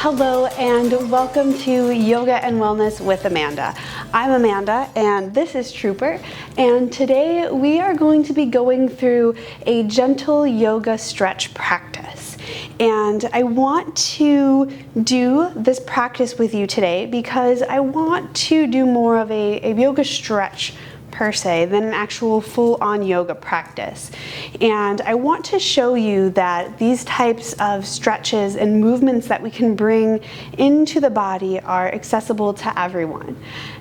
Hello and welcome to Yoga and Wellness with Amanda. I'm Amanda and this is Trooper, and today we are going to be going through a gentle yoga stretch practice. And I want to do this practice with you today because I want to do more of a yoga stretch per se than an actual full-on yoga practice. And I want to show you that these types of stretches and movements that we can bring into the body are accessible to everyone.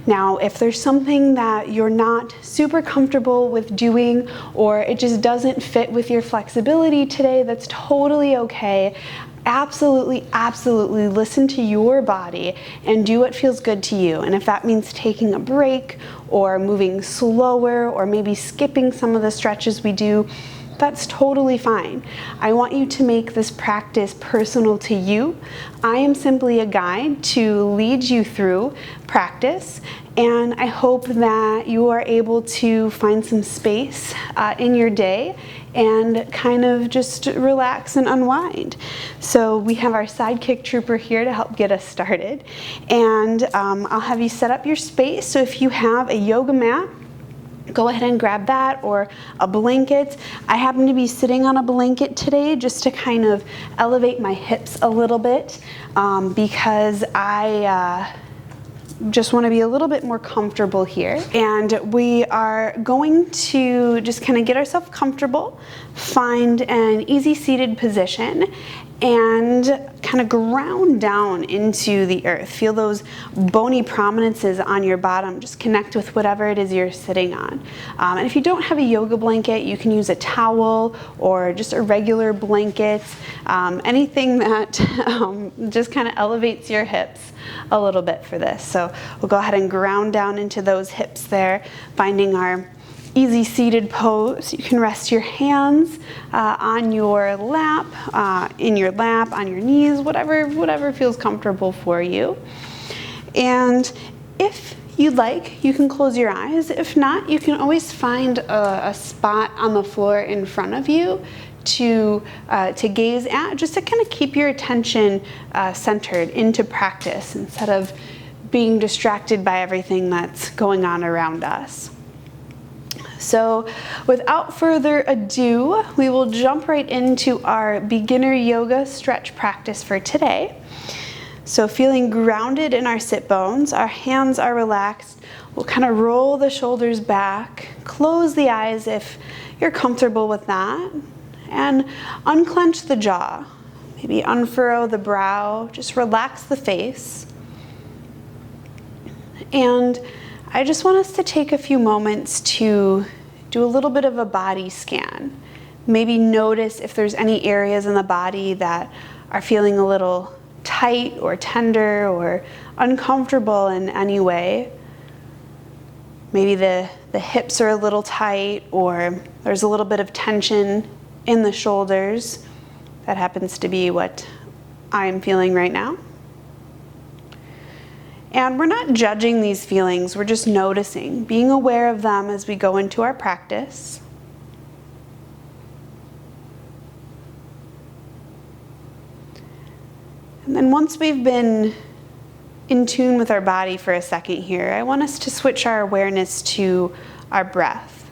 Now, if there's something that you're not super comfortable with doing, or it just doesn't fit with your flexibility today, that's totally okay. Absolutely listen to your body and do what feels good to you. And if that means taking a break or moving slower or maybe skipping some of the stretches we do, that's totally fine. I want you to make this practice personal to you. I am simply a guide to lead you through practice, and I hope that you are able to find some space in your day and kind of just relax and unwind. So we have our sidekick Trooper here to help get us started, and I'll have you set up your space. So if you have a yoga mat, go ahead and grab that, or a blanket. I happen to be sitting on a blanket today just to kind of elevate my hips a little bit because I just want to be a little bit more comfortable here. And we are going to just kind of get ourselves comfortable, find an easy seated position, and kind of ground down into the earth. Feel those bony prominences on your bottom. Just connect with whatever it is you're sitting on. And if you don't have a yoga blanket, you can use a towel or just a regular blanket, anything that just kind of elevates your hips a little bit for this. So we'll go ahead and ground down into those hips there, finding our easy seated pose. You can rest your hands on your lap, in your lap, on your knees, whatever feels comfortable for you. And if you'd like, you can close your eyes. If not, you can always find a spot on the floor in front of you to gaze at, just to kind of keep your attention centered into practice instead of being distracted by everything that's going on around us. So without further ado, we will jump right into our beginner yoga stretch practice for today. So feeling grounded in our sit bones, our hands are relaxed. We'll kind of roll the shoulders back, close the eyes if you're comfortable with that, and unclench the jaw. Maybe unfurrow the brow, just relax the face. And I just want us to take a few moments to do a little bit of a body scan. Maybe notice if there's any areas in the body that are feeling a little tight or tender or uncomfortable in any way. Maybe the hips are a little tight, or there's a little bit of tension in the shoulders. That happens to be what I'm feeling right now. And we're not judging these feelings, we're just noticing, being aware of them as we go into our practice. And then once we've been in tune with our body for a second here, I want us to switch our awareness to our breath.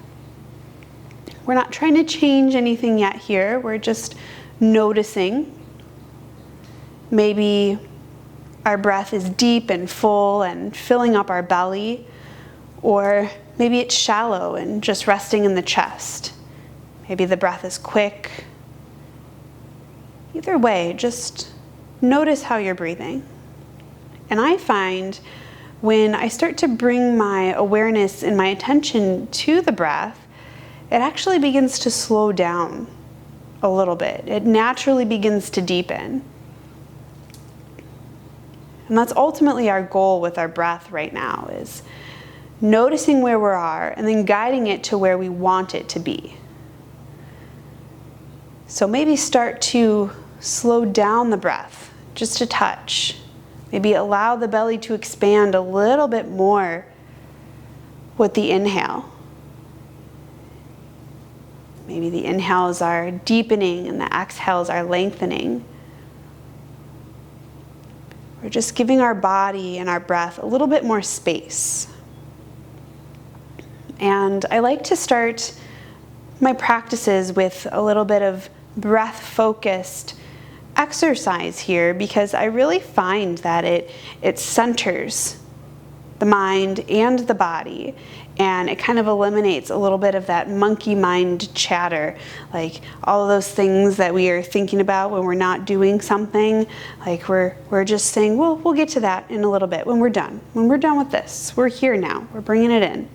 We're not trying to change anything yet here, we're just noticing. Maybe our breath is deep and full and filling up our belly, or maybe it's shallow and just resting in the chest. Maybe the breath is quick. Either way, just notice how you're breathing. And I find when I start to bring my awareness and my attention to the breath, it actually begins to slow down a little bit. It naturally begins to deepen. And that's ultimately our goal with our breath right now, is noticing where we are and then guiding it to where we want it to be. So maybe start to slow down the breath just a touch. Maybe allow the belly to expand a little bit more with the inhale. Maybe the inhales are deepening and the exhales are lengthening. We're just giving our body and our breath a little bit more space. And I like to start my practices with a little bit of breath-focused exercise here, because I really find that it centers the mind and the body, and it kind of eliminates a little bit of that monkey mind chatter, like all of those things that we are thinking about when we're not doing something. Like we're just saying, well, we'll get to that in a little bit when we're done. When we're done with this, we're here now. We're bringing it in.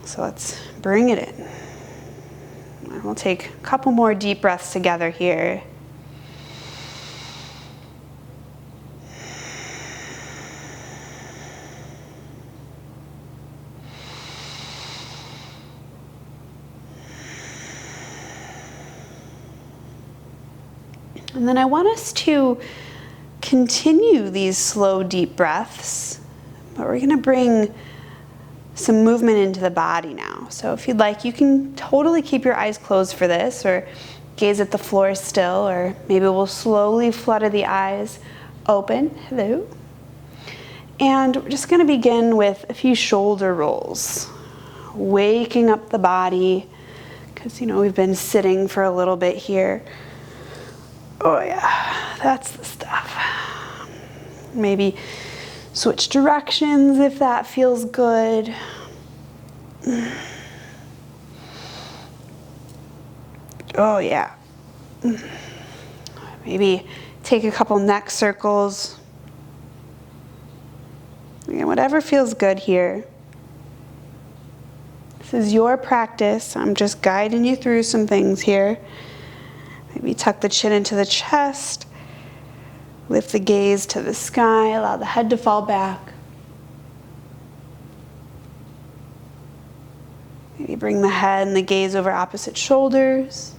So let's bring it in. And we'll take a couple more deep breaths together here. And then I want us to continue these slow, deep breaths, but we're going to bring some movement into the body now. So if you'd like, you can totally keep your eyes closed for this, or gaze at the floor still, or maybe we'll slowly flutter the eyes open. Hello. And we're just going to begin with a few shoulder rolls, waking up the body, because we've been sitting for a little bit here. Oh yeah, that's the stuff. Maybe switch directions if that feels good. Oh yeah. Maybe take a couple neck circles. Again, whatever feels good here. This is your practice. I'm just guiding you through some things here. Maybe tuck the chin into the chest. Lift the gaze to the sky. Allow the head to fall back. Maybe bring the head and the gaze over opposite shoulders.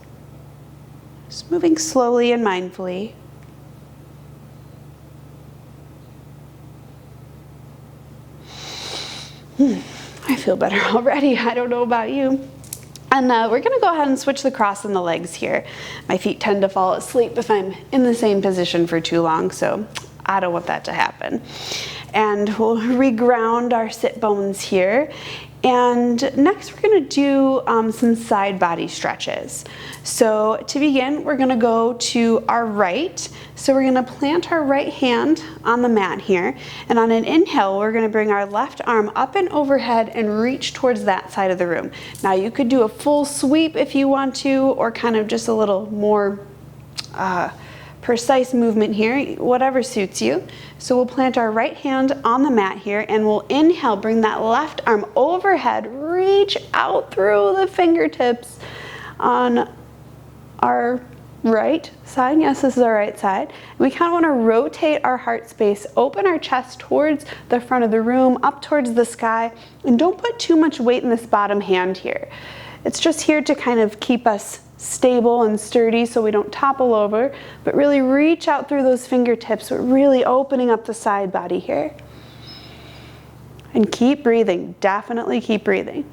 Just moving slowly and mindfully. I feel better already. I don't know about you. And we're going to go ahead and switch the cross in the legs here. My feet tend to fall asleep if I'm in the same position for too long, so I don't want that to happen. And we'll reground our sit bones here. And next we're going to do some side body stretches. So to begin, we're going to go to our right. So we're going to plant our right hand on the mat here. And on an inhale, we're going to bring our left arm up and overhead and reach towards that side of the room. Now you could do a full sweep if you want to, or kind of just a little more precise movement here, whatever suits you. So we'll plant our right hand on the mat here, and we'll inhale, bring that left arm overhead, reach out through the fingertips on our right side. Yes, this is our right side. We kind of want to rotate our heart space, open our chest towards the front of the room, up towards the sky, and don't put too much weight in this bottom hand here. It's just here to kind of keep us stable and sturdy so we don't topple over, but really reach out through those fingertips. We're really opening up the side body here. And keep breathing, definitely keep breathing.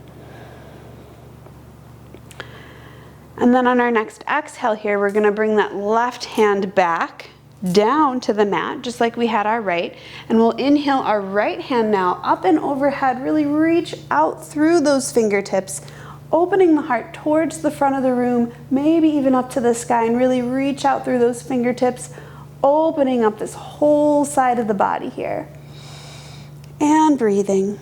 And then on our next exhale here, we're going to bring that left hand back down to the mat, just like we had our right. And we'll inhale our right hand now up and overhead, really reach out through those fingertips, opening the heart towards the front of the room, maybe even up to the sky, and really reach out through those fingertips, opening up this whole side of the body here. And breathing.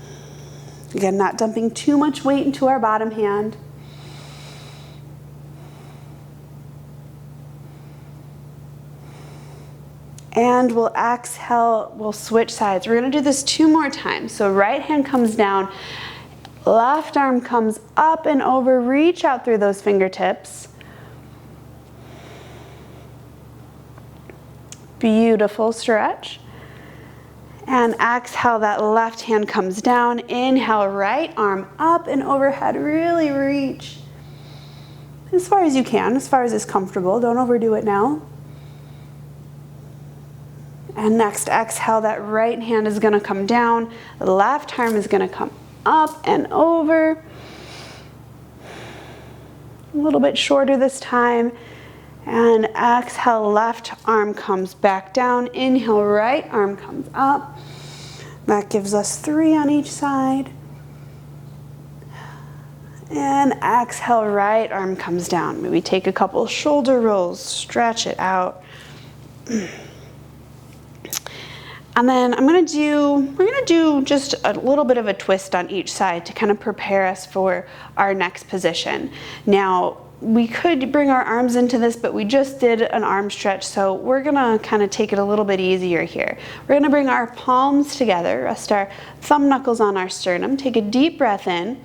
Again, not dumping too much weight into our bottom hand. And we'll exhale, we'll switch sides. We're going to do this 2 more times. So right hand comes down, left arm comes up and over, reach out through those fingertips. Beautiful stretch. And exhale, that left hand comes down. Inhale, right arm up and overhead, really reach as far as you can, as far as is comfortable. Don't overdo it now. And next, exhale, that right hand is going to come down. The left arm is going to come up and over. A little bit shorter this time. And exhale, left arm comes back down. Inhale, right arm comes up. That gives us 3 on each side. And exhale, right arm comes down. Maybe take a couple shoulder rolls, stretch it out. And then we're gonna do just a little bit of a twist on each side to kind of prepare us for our next position. Now, we could bring our arms into this, but we just did an arm stretch, so we're gonna kind of take it a little bit easier here. We're gonna bring our palms together, rest our thumb knuckles on our sternum, take a deep breath in,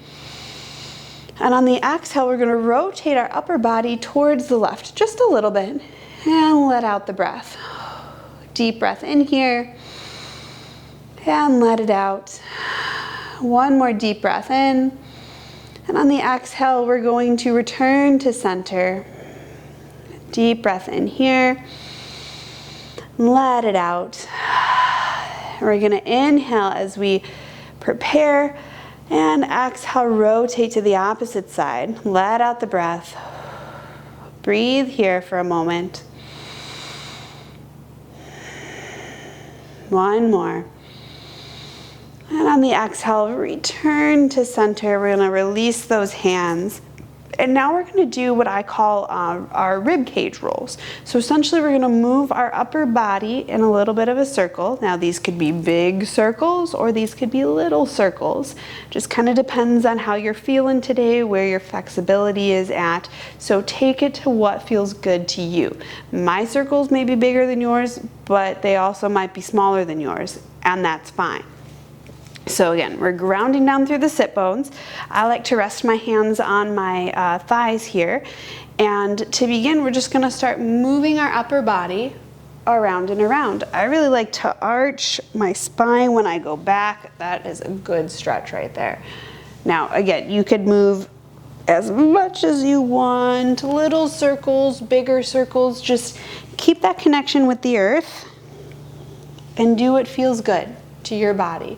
and on the exhale, we're gonna rotate our upper body towards the left, just a little bit, and let out the breath. Deep breath in here, and let it out. One more deep breath in. And on the exhale, we're going to return to center. Deep breath in here. Let it out. We're going to inhale as we prepare, and exhale, rotate to the opposite side. Let out the breath. Breathe here for a moment. One more. And on the exhale, return to center. We're gonna release those hands. And now we're gonna do what I call our rib cage rolls. So essentially we're gonna move our upper body in a little bit of a circle. Now these could be big circles or these could be little circles. Just kind of depends on how you're feeling today, where your flexibility is at. So take it to what feels good to you. My circles may be bigger than yours, but they also might be smaller than yours, and that's fine. So again, we're grounding down through the sit bones. I like to rest my hands on my thighs here. And to begin, we're just gonna start moving our upper body around and around. I really like to arch my spine when I go back. That is a good stretch right there. Now, again, you could move as much as you want, little circles, bigger circles. Just keep that connection with the earth and do what feels good to your body.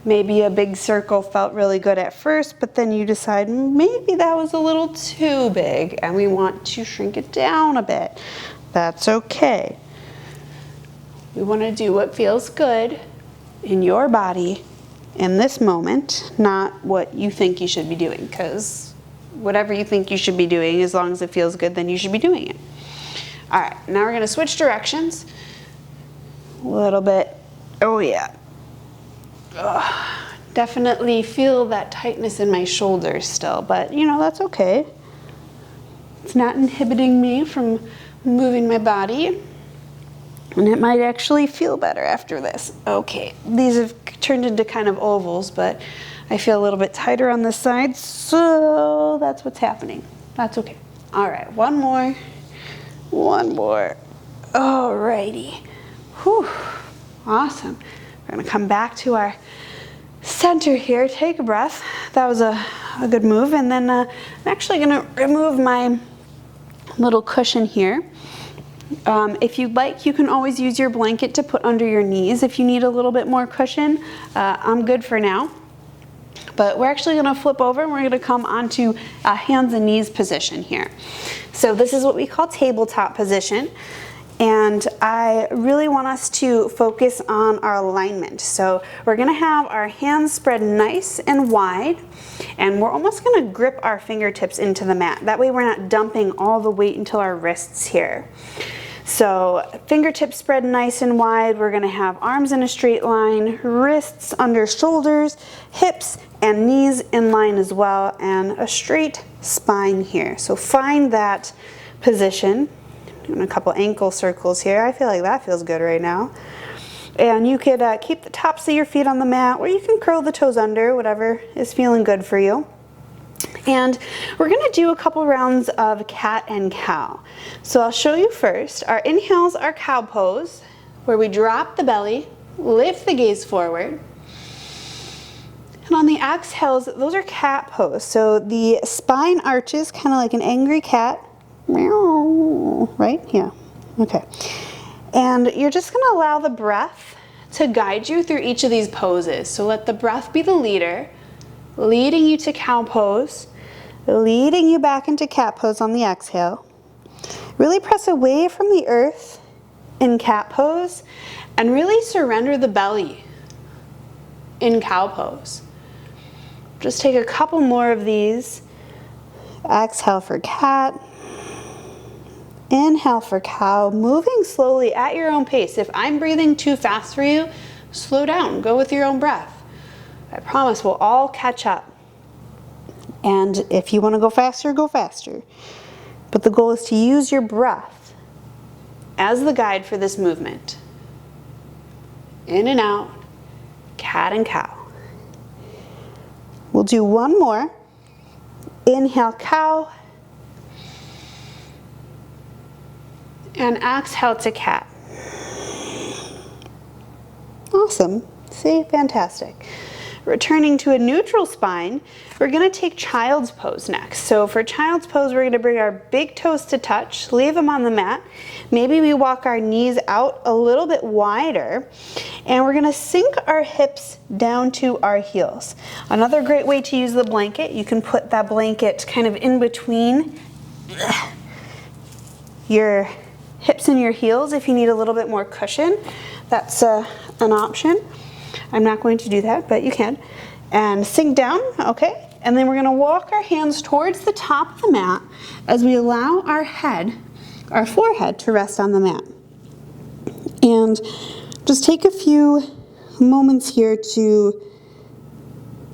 Maybe a big circle felt really good at first, but then you decide maybe that was a little too big and we want to shrink it down a bit. That's okay. We want to do what feels good in your body in this moment, not what you think you should be doing, because whatever you think you should be doing, as long as it feels good, then you should be doing it. All right, now we're going to switch directions a little bit. Oh yeah. Ugh, definitely feel that tightness in my shoulders still, but you know, that's okay. It's not inhibiting me from moving my body, and it might actually feel better after this. Okay, these have turned into kind of ovals, but I feel a little bit tighter on this side, so that's what's happening. That's okay. All right, one more. Alrighty. Whew, awesome. We're gonna come back to our center here, take a breath. That was a good move. And then I'm actually gonna remove my little cushion here. If you'd like, you can always use your blanket to put under your knees if you need a little bit more cushion. I'm good for now. But we're actually gonna flip over and we're gonna come onto a hands and knees position here. So this is what we call tabletop position. And I really want us to focus on our alignment. So we're gonna have our hands spread nice and wide, and we're almost gonna grip our fingertips into the mat. That way we're not dumping all the weight into our wrists here. So fingertips spread nice and wide. We're gonna have arms in a straight line, wrists under shoulders, hips and knees in line as well, and a straight spine here. So find that position. Doing a couple ankle circles here. I feel like that feels good right now. And you could keep the tops of your feet on the mat, or you can curl the toes under, whatever is feeling good for you. And we're gonna do a couple rounds of cat and cow. So I'll show you first. Our inhales are cow pose, where we drop the belly, lift the gaze forward. And on the exhales, those are cat pose. So the spine arches kind of like an angry cat. Meow, right? Yeah. Okay. And you're just going to allow the breath to guide you through each of these poses. So let the breath be the leader, leading you to cow pose, leading you back into cat pose on the exhale. Really press away from the earth in cat pose and really surrender the belly in cow pose. Just take a couple more of these. Exhale for cat. Inhale for cow, moving slowly at your own pace. If I'm breathing too fast for you, slow down, go with your own breath. I promise we'll all catch up. And if you want to go faster, go faster. But the goal is to use your breath as the guide for this movement. In and out, cat and cow. We'll do one more. Inhale, cow. And exhale to cat. Awesome. See, fantastic. Returning to a neutral spine, we're going to take child's pose next. So for child's pose, we're going to bring our big toes to touch, leave them on the mat. Maybe we walk our knees out a little bit wider, and we're going to sink our hips down to our heels. Another great way to use the blanket, you can put that blanket kind of in between your hips and your heels if you need a little bit more cushion. That's an option. I'm not going to do that, but you can. And sink down, okay? And then we're gonna walk our hands towards the top of the mat as we allow our head, our forehead, to rest on the mat. And just take a few moments here to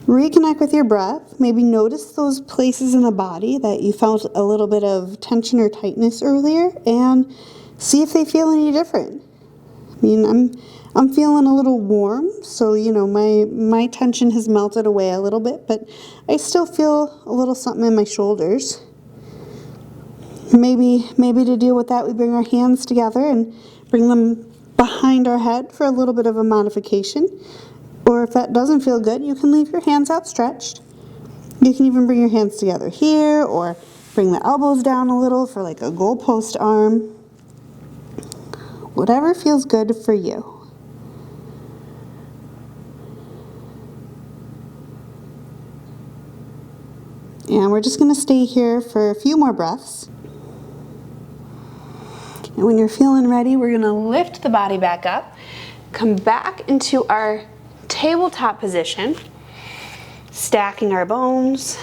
reconnect with your breath. Maybe notice those places in the body that you felt a little bit of tension or tightness earlier, and see if they feel any different. I mean, I'm feeling a little warm, so you know my tension has melted away a little bit, but I still feel a little something in my shoulders. Maybe to deal with that, we bring our hands together and bring them behind our head for a little bit of a modification. Or if that doesn't feel good, you can leave your hands outstretched. You can even bring your hands together here, or bring the elbows down a little for like a goalpost arm. Whatever feels good for you. And we're just going to stay here for a few more breaths. And when you're feeling ready, we're going to lift the body back up, come back into our tabletop position, stacking our bones.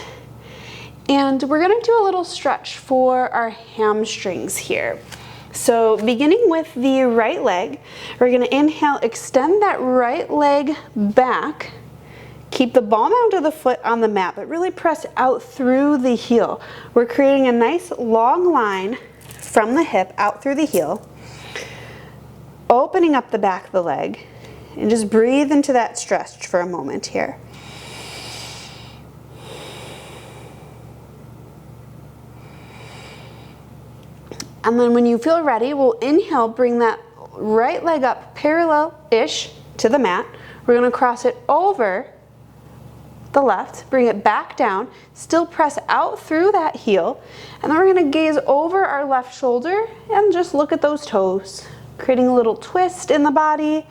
And we're going to do a little stretch for our hamstrings here. So beginning with the right leg, we're going to inhale, extend that right leg back. Keep the ball mount of the foot on the mat, but really press out through the heel. We're creating a nice long line from the hip out through the heel, opening up the back of the leg, and just breathe into that stretch for a moment here. And then when you feel ready, we'll inhale, bring that right leg up parallel-ish to the mat. We're going to cross it over the left, bring it back down, still press out through that heel, and then we're going to gaze over our left shoulder and just look at those toes, creating a little twist in the body,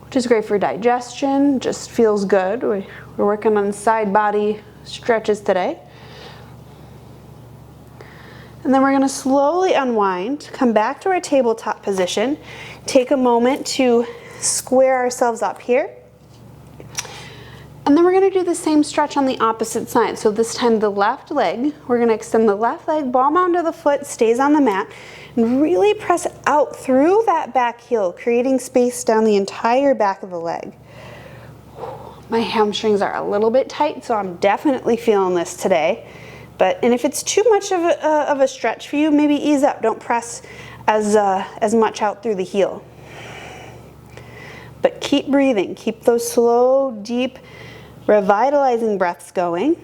which is great for digestion, just feels good. We're working on side body stretches today. And then we're going to slowly unwind, come back to our tabletop position, take a moment to square ourselves up here. And then we're going to do the same stretch on the opposite side. So this time the left leg, we're going to extend the left leg, ball mount of the foot stays on the mat, and really press out through that back heel, creating space down the entire back of the leg. My hamstrings are a little bit tight, so I'm definitely feeling this today. And if it's too much of a stretch for you, maybe ease up. Don't press as much out through the heel. But keep breathing. Keep those slow, deep, revitalizing breaths going.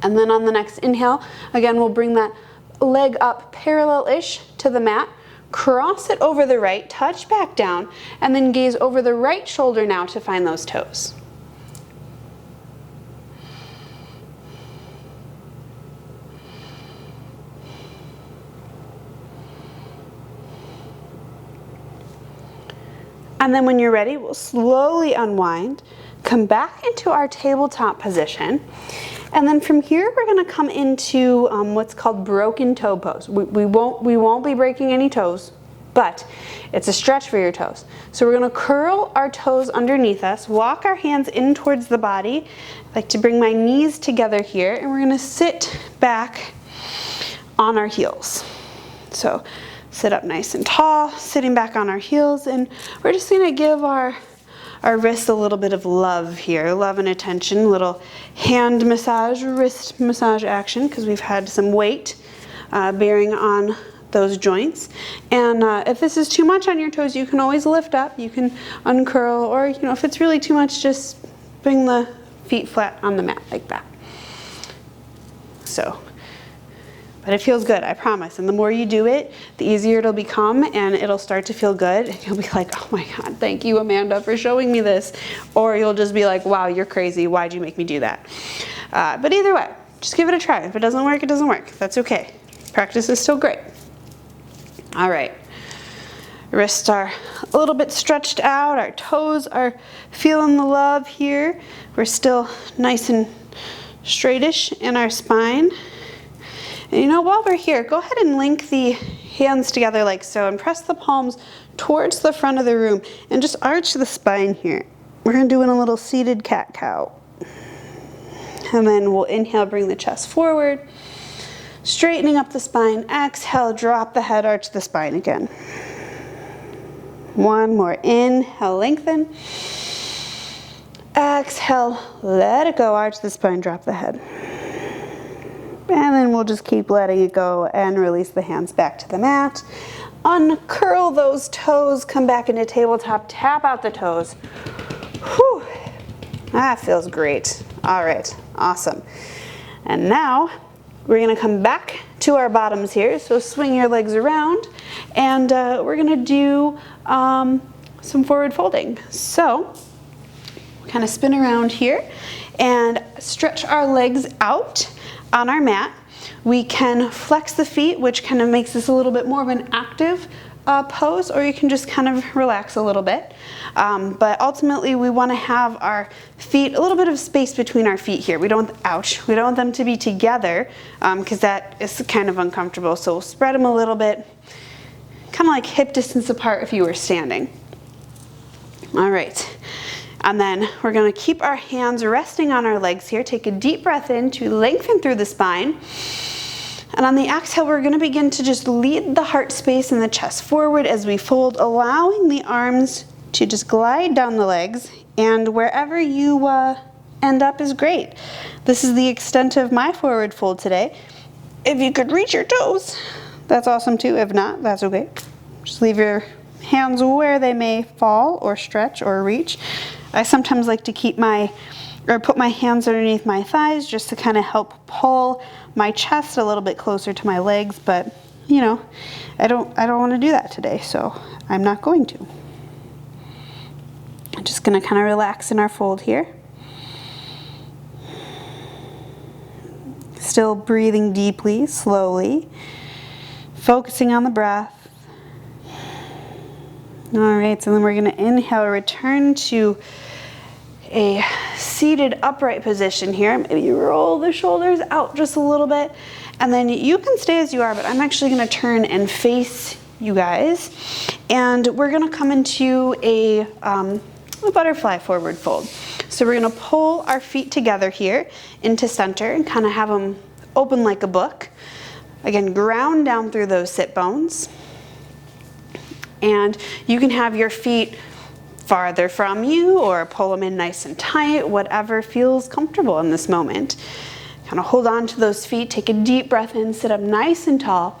And then on the next inhale, again, we'll bring that leg up parallel-ish to the mat, cross it over the right, touch back down, and then gaze over the right shoulder now to find those toes. And then when you're ready, we'll slowly unwind, come back into our tabletop position. And then from here, we're gonna come into what's called broken toe pose. We won't be breaking any toes, but it's a stretch for your toes. So we're gonna curl our toes underneath us, walk our hands in towards the body. I like to bring my knees together here, and we're gonna sit back on our heels. So sit up nice and tall, sitting back on our heels, and we're just gonna give our wrists a little bit of love here, love and attention, a little hand massage, wrist massage action, because we've had some weight bearing on those joints. And if this is too much on your toes, you can always lift up, you can uncurl, or if it's really too much, just bring the feet flat on the mat like that. So, but it feels good, I promise. And the more you do it, the easier it'll become, and it'll start to feel good. And you'll be like, oh my God, thank you, Amanda, for showing me this. Or you'll just be like, wow, you're crazy. Why'd you make me do that? But either way, just give it a try. If it doesn't work, it doesn't work. That's okay. Practice is still great. All right. Wrists are a little bit stretched out. Our toes are feeling the love here. We're still nice and straightish in our spine. And while we're here, go ahead and link the hands together like so and press the palms towards the front of the room and just arch the spine here. We're gonna do a little seated cat-cow. And then we'll inhale, bring the chest forward, straightening up the spine. Exhale, drop the head, arch the spine again. One more, inhale, lengthen. Exhale, let it go, arch the spine, drop the head. And then we'll just keep letting it go and release the hands back to the mat. Uncurl those toes, come back into tabletop, tap out the toes. Whew, that feels great. All right, awesome. And now we're gonna come back to our bottoms here. So swing your legs around, and we're gonna do some forward folding. So kind of spin around here and stretch our legs out on our mat. We can flex the feet, which kind of makes this a little bit more of an active pose, or you can just kind of relax a little bit. But ultimately we want to have our feet, a little bit of space between our feet here. We don't want them to be together because that is kind of uncomfortable. So we'll spread them a little bit, kind of like hip distance apart if you were standing. All right. And then we're gonna keep our hands resting on our legs here. Take a deep breath in to lengthen through the spine. And on the exhale, we're gonna begin to just lead the heart space and the chest forward as we fold, allowing the arms to just glide down the legs. And wherever you end up is great. This is the extent of my forward fold today. If you could reach your toes, that's awesome too. If not, that's okay. Just leave your hands where they may fall or stretch or reach. I sometimes like to put my hands underneath my thighs just to kind of help pull my chest a little bit closer to my legs, but I don't want to do that today, so I'm not going to. I'm just going to kind of relax in our fold here. Still breathing deeply, slowly, focusing on the breath. All right, so then we're going to inhale, return to a seated upright position here. Maybe roll the shoulders out just a little bit, and then you can stay as you are, but I'm actually going to turn and face you guys, and we're going to come into a butterfly forward fold. So we're going to pull our feet together here into center and kind of have them open like a book. Again, ground down through those sit bones. And you can have your feet farther from you or pull them in nice and tight, whatever feels comfortable in this moment. Kind of hold on to those feet, take a deep breath in, sit up nice and tall.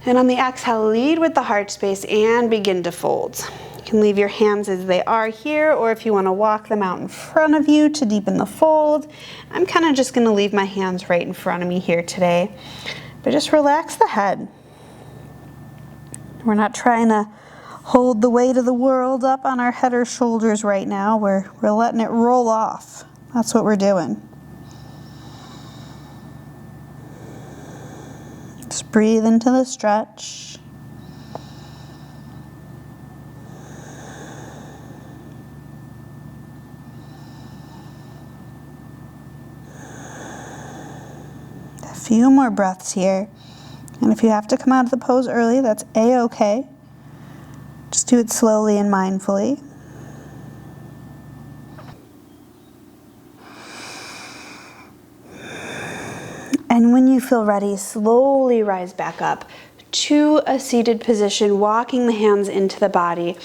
And on the exhale, lead with the heart space and begin to fold. You can leave your hands as they are here, or if you want to walk them out in front of you to deepen the fold. I'm kind of just going to leave my hands right in front of me here today. But just relax the head. We're not trying to hold the weight of the world up on our head or shoulders right now. We're letting it roll off. That's what we're doing. Just breathe into the stretch. few more breaths here. And if you have to come out of the pose early, that's a-okay. Just do it slowly and mindfully. And when you feel ready, slowly rise back up to a seated position, walking the hands into the body,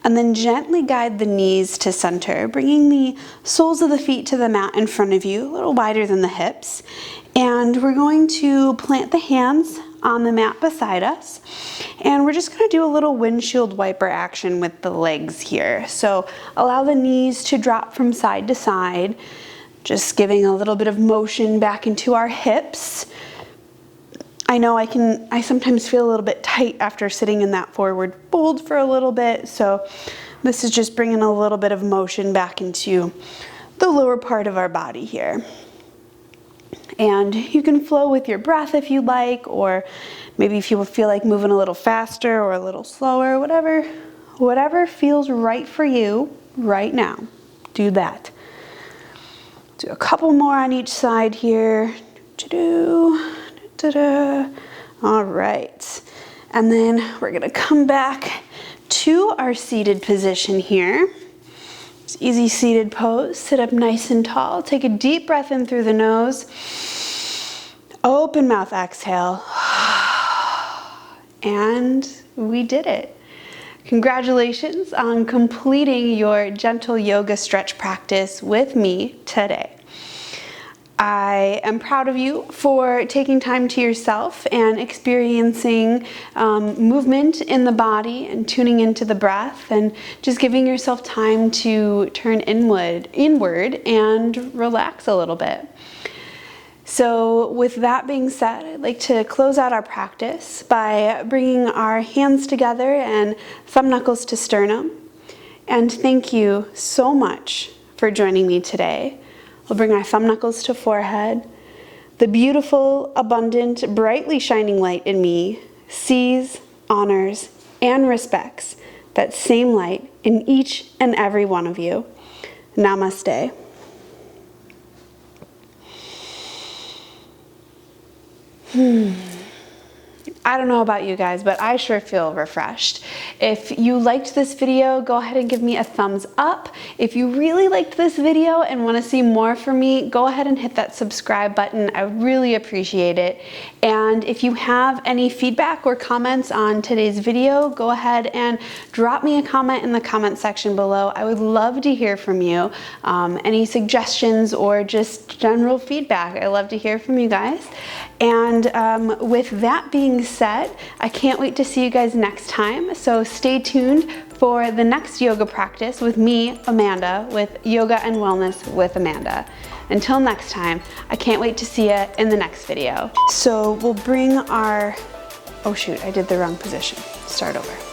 and then gently guide the knees to center, bringing the soles of the feet to the mat in front of you, a little wider than the hips. And we're going to plant the hands on the mat beside us, and we're just going to do a little windshield wiper action with the legs here. So allow the knees to drop from side to side, just giving a little bit of motion back into our hips. I know I sometimes feel a little bit tight after sitting in that forward fold for a little bit, so this is just bringing a little bit of motion back into the lower part of our body here. And you can flow with your breath if you like, or maybe if you feel like moving a little faster or a little slower, whatever feels right for you right now, do that. Do a couple more on each side here. All right. And then we're gonna come back to our seated position here. It's easy seated pose. Sit up nice and tall. Take a deep breath in through the nose. Open mouth, exhale. And we did it. Congratulations on completing your gentle yoga stretch practice with me today. I am proud of you for taking time to yourself and experiencing movement in the body and tuning into the breath and just giving yourself time to turn inward and relax a little bit. So with that being said, I'd like to close out our practice by bringing our hands together and thumb knuckles to sternum. And thank you so much for joining me today. We'll bring our thumb knuckles to forehead. The beautiful, abundant, brightly shining light in me sees, honors, and respects that same light in each and every one of you. Namaste. I don't know about you guys, but I sure feel refreshed. If you liked this video, go ahead and give me a thumbs up. If you really liked this video and want to see more from me, go ahead and hit that subscribe button. I really appreciate it. And if you have any feedback or comments on today's video, go ahead and drop me a comment in the comment section below. I would love to hear from you. Any suggestions or just general feedback. I love to hear from you guys. And with that being said, I can't wait to see you guys next time. So stay tuned for the next yoga practice with me, Amanda, with Yoga and Wellness with Amanda. Until next time, I can't wait to see you in the next video. So we'll bring our, oh shoot, I did the wrong position. Start over.